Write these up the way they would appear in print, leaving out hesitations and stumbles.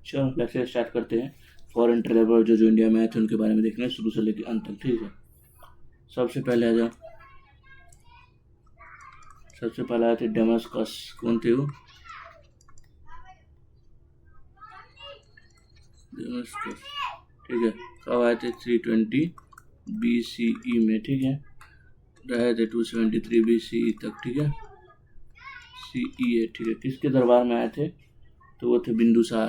चलो lecture start करते हैं। फॉरेन ट्रेवलर जो जो इंडिया में आए थे उनके बारे में देखना है शुरू से लेकर अंत तक, ठीक है। सबसे पहले आ जाओ, सबसे पहले आए थे डेमास्कस। कौन थे वो? डेमास्कस, ठीक है। कब आए थे? 320 BCE में, ठीक है। रहे थे 273 BCE तक, ठीक है। CE, ठीक है। किसके दरबार में आए थे? तो वो थे बिंदुसार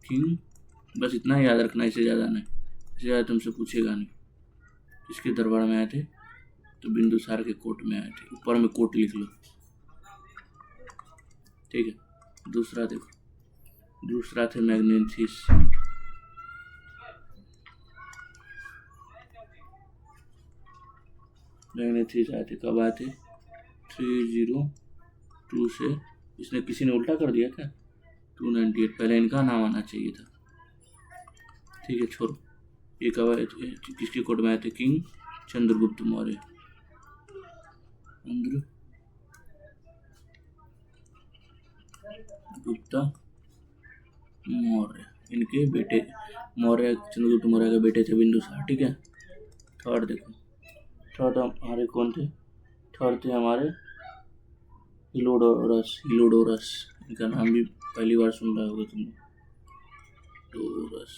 किंग। बस इतना ही याद रखना, इससे ज़्यादा नहीं, इससे ज़्यादा तुमसे पूछेगा नहीं। किसके दरबार में आए थे? तो बिंदुसार के कोर्ट में आए थे। ऊपर में कोर्ट लिख लो, ठीक है। दूसरा देखो, दूसरा थे मैग्नेथिस। मैग्नेथिस आए थे, कब आए थे? 302 से। इसने किसी ने उल्टा कर दिया क्या? 298, पहले इनका नाम आना चाहिए था, ठीक है। छोड़ो, ये कब आए थे? किसके कोर्ट में आए थे? किंग चंद्रगुप्त मौर्य। गुप्ता मौर्य, इनके बेटे मौर्य, चंद्रगुप्त मौर्य के बेटे थे बिंदुसार, ठीक है। थर्ड देखो, थर्ड हमारे कौन थे? थर्ड थे हमारे हिलोडोरस। हिलोडोरस, इनका नाम भी पहली बार सुन रहे होगे तुम। डोरस,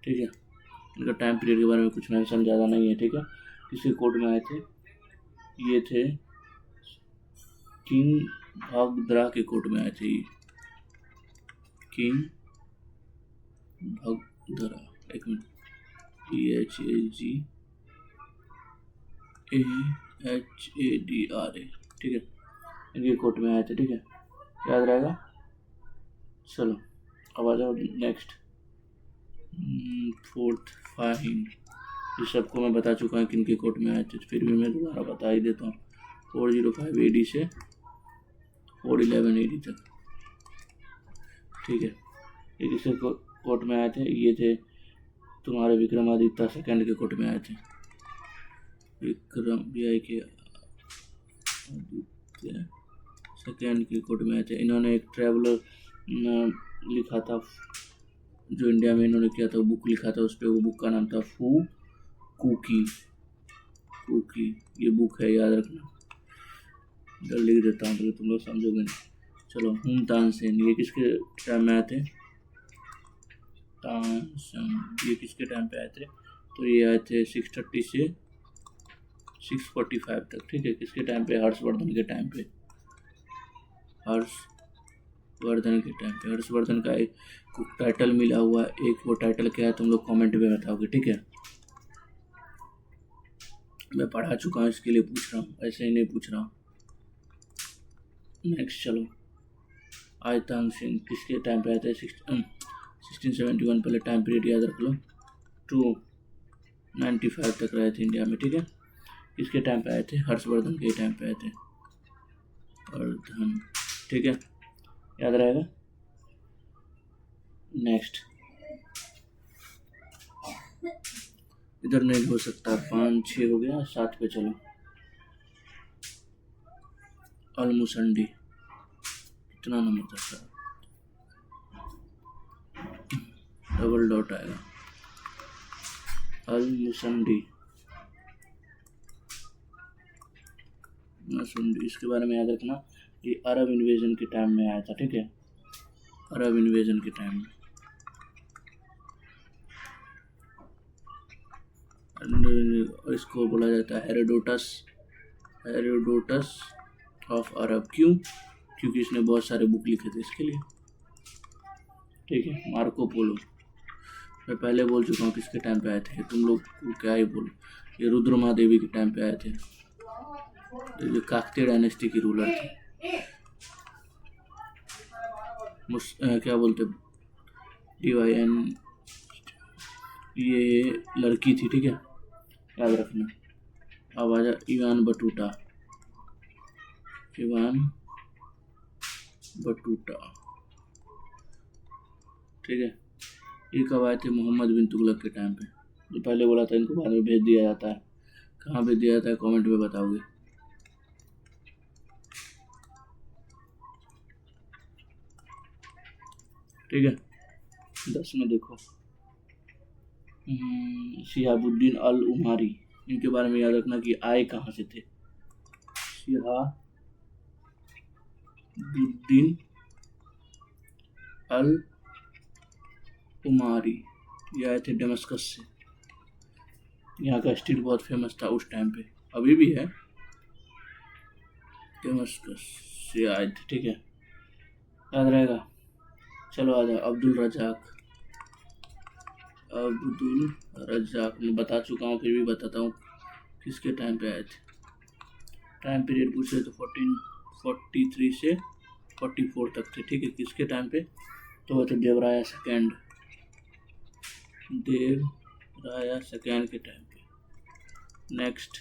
ठीक है। इनका टाइम पीरियड के बारे में कुछ मेंशन ज़्यादा नहीं है, ठीक है। किसके कोर्ट में आए थे? ये थे किंग भगदरा के कोर्ट में आए थे। ये किंग भगदरा, एक मिनट, PHAGAHADRA, ठीक है। इनके कोर्ट में आए थे, ठीक है। याद रहेगा। चलो अब आ जाओ नेक्स्ट, फोर्थ फाहिम। ये सबको मैं बता चुका हूँ किन के कोर्ट में आए थे, फिर भी मैं दोबारा बता ही देता हूँ। 405 AD से 411 AD तक, ठीक है। ये किसके कोर्ट में आए थे? ये थे तुम्हारे विक्रमादित्य सेकंड के कोर्ट में आए थे। विक्रम के आदित्य सेकंड के कोर्ट में आए थे। इन्होंने एक ट्रैवलर लिखा था, जो इंडिया में इन्होंने किया था, बुक लिखा था उस पर। वो बुक का नाम था फू कुकी। कुकी ये बुक है, याद रखना। इधर लिख देता हूँ तो तुम लोग समझोगे नहीं। चलो, हुन तानसेन, ये किसके टाइम में आए थे? तानसेन ये किसके टाइम पे आए थे? तो ये आए थे 630 से 645 तक, ठीक है। किसके टाइम पे? हर्षवर्धन के टाइम पे। हर्षवर्धन के टाइम पे। हर्षवर्धन का एक टाइटल मिला हुआ है, एक वो टाइटल क्या है तुम लोग कमेंट में बताओगे, ठीक है। मैं पढ़ा चुका हूँ, इसके लिए पूछ रहा हूँ, ऐसे ही नहीं पूछ रहा हूँ। नेक्स्ट चलो, आयतांग सिंह किसके टाइम पे आए थे? 1671, पहले टाइम पीरियड याद रख लो। 295 तक रहे थे इंडिया में, ठीक है। किसके टाइम पे आए थे? हर्षवर्धन के टाइम पे आए थे। वर्धन, ठीक है, याद रहेगा। नेक्स्ट, इधर नहीं हो सकता, 5 6 हो गया, 7 पे चलो। अलमुसंडी, कितना नंबर था? डबल डॉट आएगा। अलमुसंडी, इसके बारे में याद रखना। ये अरब इन्वेजन के टाइम में आया था, ठीक है। अरब इन्वेजन के टाइम में। इसको बोला जाता है हेरोडोटस, हेरोडोटस ऑफ अरब। क्यों? क्योंकि इसने बहुत सारे बुक लिखे थे इसके लिए, ठीक है। मार्को पोलो, मैं पहले बोल चुका हूँ किसके टाइम पे आए थे, तुम लोग क्या ही बोलो। ये रुद्रमादेवी के टाइम पे आए थे, ये काकतीय डायनेस्टी की रूलर थी। क्या बोलते, DYN, ये लड़की थी, ठीक है, याद रखना। अब आ जा इवान बटूटा। इवान बटूटा, ठीक है। ये कब आए थे? मोहम्मद बिन तुगलक के टाइम पे। जो पहले बोला था इनको बाद में भेज दिया जाता है। कहाँ भेज दिया जाता है कमेंट में बताओगे। ठीक है। 10 में देखो शिहाबुद्दीन अल उमारी, इनके बारे में याद रखना कि आए कहाँ से थे। शिहाबुद्दीन अल उमारी ये आए थे दमस्कस से। यहाँ का स्ट्रीट बहुत फेमस था उस टाइम पे, अभी भी है। दमस्कस से आए थे, ठीक है, याद रहेगा। चलो आ जाओ। अब्दुल रज्जाक मैं बता चुका हूँ, फिर भी बताता हूँ किसके टाइम पे आए थे। टाइम पीरियड पूछे तो 1443 से 44 तक थे, ठीक है। किसके टाइम पे? तो वो थे देवराया सेकेंड के टाइम पे। नेक्स्ट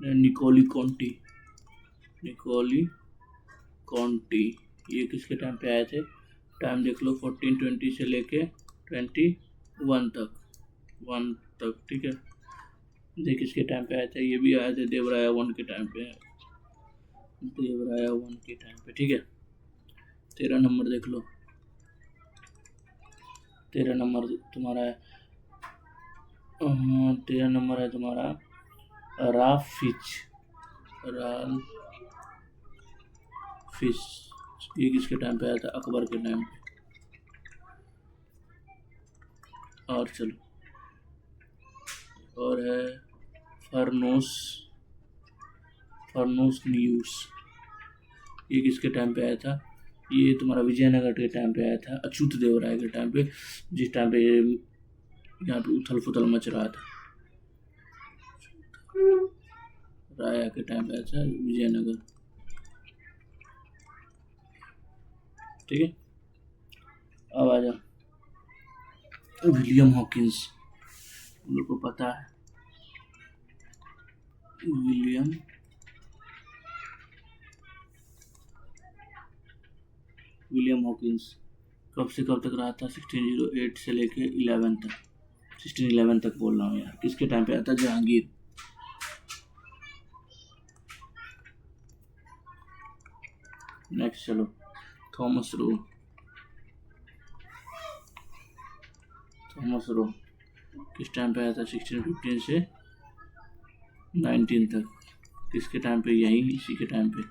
निकोली कॉन्टी, ये किसके टाइम पे आए थे? टाइम देख लो 1420 से लेके 21 तक, ठीक है। देख किसके टाइम पे आए थे? ये भी आए थे देवराया वन के टाइम पे, ठीक है। 13 नंबर देख लो। 13 नंबर तुम्हारा है 13 नंबर है तुम्हारा राल्फ फिच। ये किसके टाइम पे आया था? अकबर के टाइम पे। और चलो, और है फर्नोस न्यूज, ये किसके टाइम पे आया था? ये तुम्हारा विजयनगर के टाइम पे आया था, अच्युत देव राय के टाइम पे, जिस टाइम पे यहाँ पे उथल पुथल मच रहा था। राया के टाइम पे आया था विजयनगर, ठीक है। अब आ जाओ विलियम हॉकिंस, हम लोग को पता है विलियम हॉकिंस कब से कब तक रहा था? 1608 से लेके 11 तक, 1611 तक बोल रहा हूँ यार। किसके टाइम पे आया था? जहांगीर। नेक्स्ट चलो, थॉमस रो किस टाइम पे आया था? 1615 से 19 तक। किसके टाइम पे? यही इसी के टाइम पे,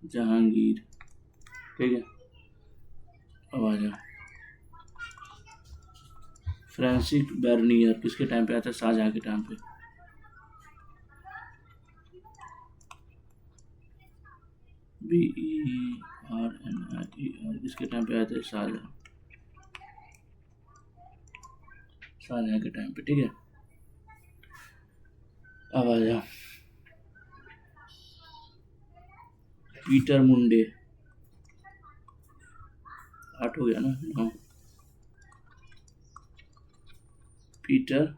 जहांगीर, ठीक है। अब आ जाओ फ्रांसिस बर्नियर, किसके टाइम पे आया था? शाहजहां के टाइम पे। BERNIER किसके टाइम पे आया था? शाहजहां के टाइम पे, ठीक है। अब आ जाओ पीटर मुंडे, 8 हो गया ना? 9। पीटर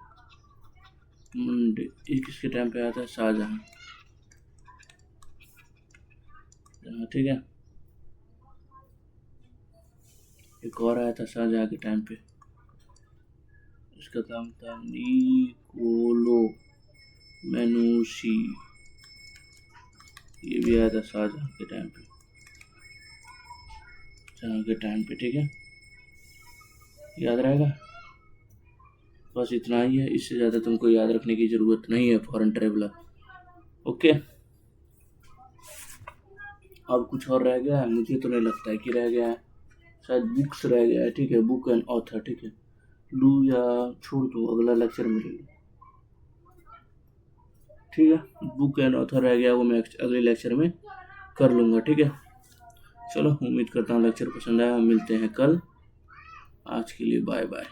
मुंडे ये किसके टाइम पे आया था? शाहजहां, ठीक है। एक और आया था शाहजहां के टाइम पे, इसका नाम था निकोलो मेनुशी, ये भी आया था शाहजहां के टाइम पे, ठीक है। याद रहेगा? बस इतना ही है, इससे ज़्यादा तुमको याद रखने की ज़रूरत नहीं है फॉरेन ट्रेवलर, ओके। अब कुछ और रह गया है? मुझे तो नहीं लगता है कि रह गया है, शायद बुक्स रह गया है, ठीक है। बुक एंड ऑथर, ठीक है। लू या छोड़ दो, अगला लेक्चर में ले लो, ठीक है। बुक एंड ऑथर रह गया, वो मैं अगले लेक्चर में कर लूँगा, ठीक है। चलो, उम्मीद करता हूँ लेक्चर पसंद आया। हम मिलते हैं कल, आज के लिए बाय बाय।